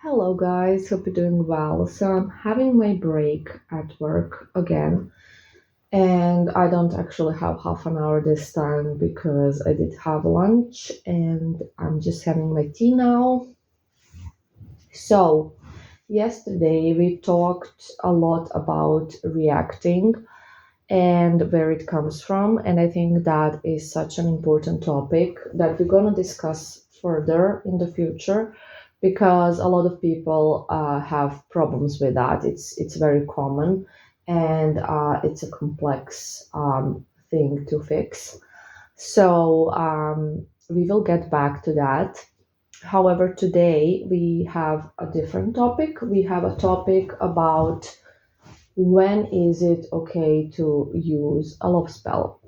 Hello, guys. Hope you're doing well. So, I'm having my break at work again, and I don't actually have half an hour this time because I did have lunch and I'm just having my tea now. So, yesterday we talked a lot about reacting and where it comes from, and I think that is such an important topic that we're going to discuss further in the future because a lot of people have problems with that. It's very common, and it's a complex thing to fix. So we will get back to that. However, today we have a different topic. We have a topic about when is it okay to use a love spell.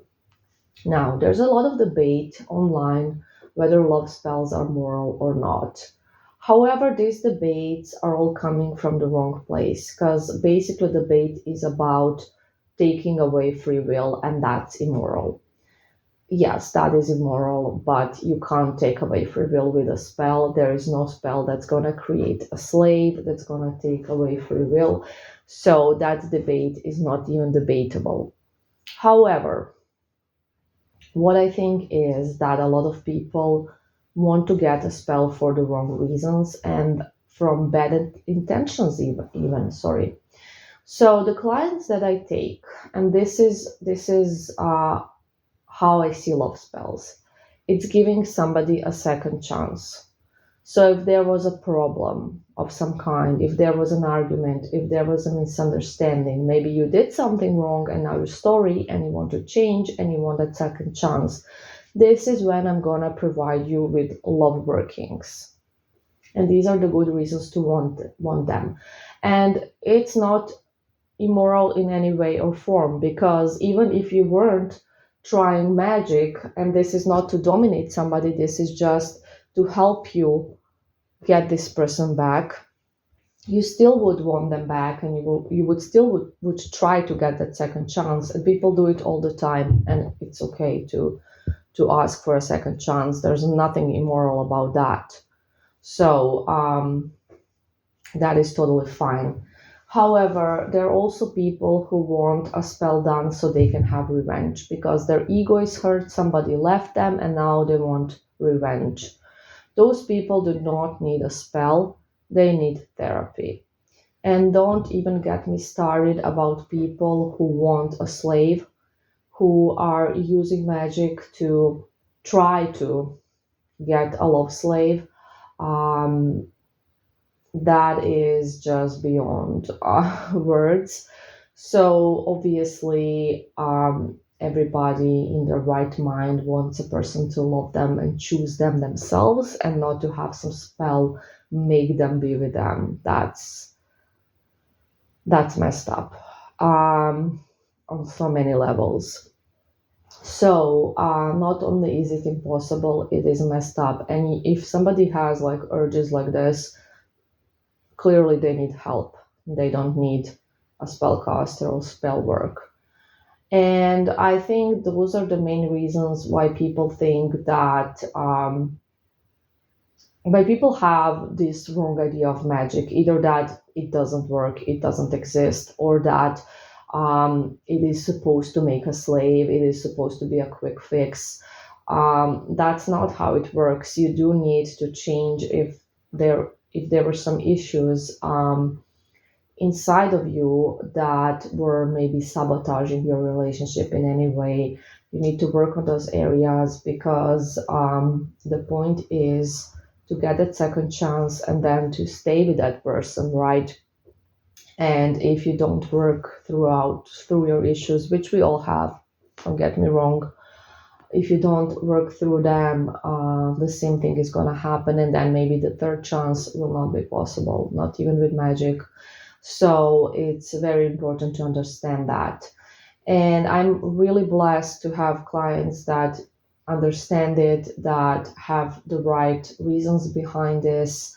Now, there's a lot of debate online whether love spells are moral or not. However, these debates are all coming from the wrong place because basically the debate is about taking away free will, and that's immoral. Yes, that is immoral, but you can't take away free will with a spell. There is no spell that's going to create a slave, that's going to take away free will. So that debate is not even debatable. However, what I think is that a lot of people want to get a spell for the wrong reasons and from bad intentions, even sorry. So the clients that I take, and this is how I see love spells. It's giving somebody a second chance. So if there was a problem of some kind, if there was an argument, if there was a misunderstanding, maybe you did something wrong and now you're sorry and you want to change and you want that second chance. This is when I'm gonna provide you with love workings. And these are the good reasons to want them. And it's not immoral in any way or form because even if you weren't trying magic, and this is not to dominate somebody, this is just to help you get this person back, you still would want them back, and you would still would try to get that second chance. And people do it all the time, and it's okay to ask for a second chance. There's nothing immoral about that. So that is totally fine. However, there are also people who want a spell done so they can have revenge because their ego is hurt, somebody left them, and now they want revenge. Those people do not need a spell, they need therapy. And don't even get me started about people who want a slave, who are using magic to try to get a love slave. Um, that is just beyond words. So obviously, everybody in their right mind wants a person to love them and choose them themselves, and not to have some spell make them be with them. That's messed up on so many levels. So not only is it impossible, it is messed up. And if somebody has like urges like this, clearly they need help. They don't need a spellcaster or spell work. And I think those are the main reasons why people think that why people have this wrong idea of magic, either that it doesn't work, it doesn't exist, or that it is supposed to make a slave, it is supposed to be a quick fix. That's not how it works. You do need to change if there were some issues inside of you that were maybe sabotaging your relationship in any way. You need to work on those areas because the point is to get that second chance and then to stay with that person, right? And if you don't work through your issues, which we all have, don't get me wrong, if you don't work through them, the same thing is going to happen, and then maybe the third chance will not be possible, not even with magic. So it's very important to understand that. And I'm really blessed to have clients that understand it, that have the right reasons behind this.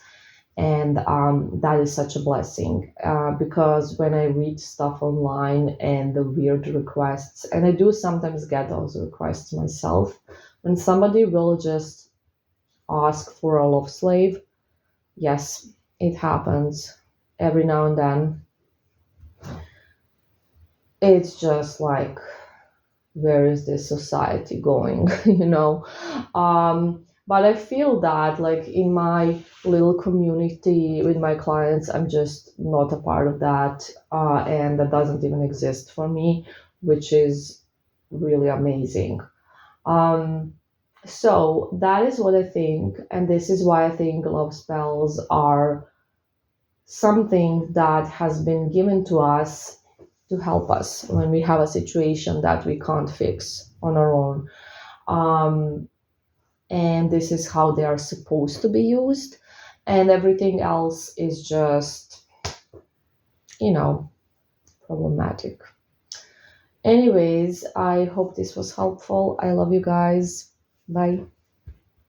And that is such a blessing because when I read stuff online and the weird requests, and I do sometimes get those requests myself, when somebody will just ask for a love slave, yes, it happens every now and then. It's just like, where is this society going? But I feel that, like, in my little community with my clients, I'm just not a part of that, and that doesn't even exist for me, which is really amazing. um, so that is what I think, and this is why I think love spells are something that has been given to us to help us when we have a situation that we can't fix on our own. Um, and this is how they are supposed to be used. And everything else is just, you know, problematic. Anyways, I hope this was helpful. I love you guys. Bye.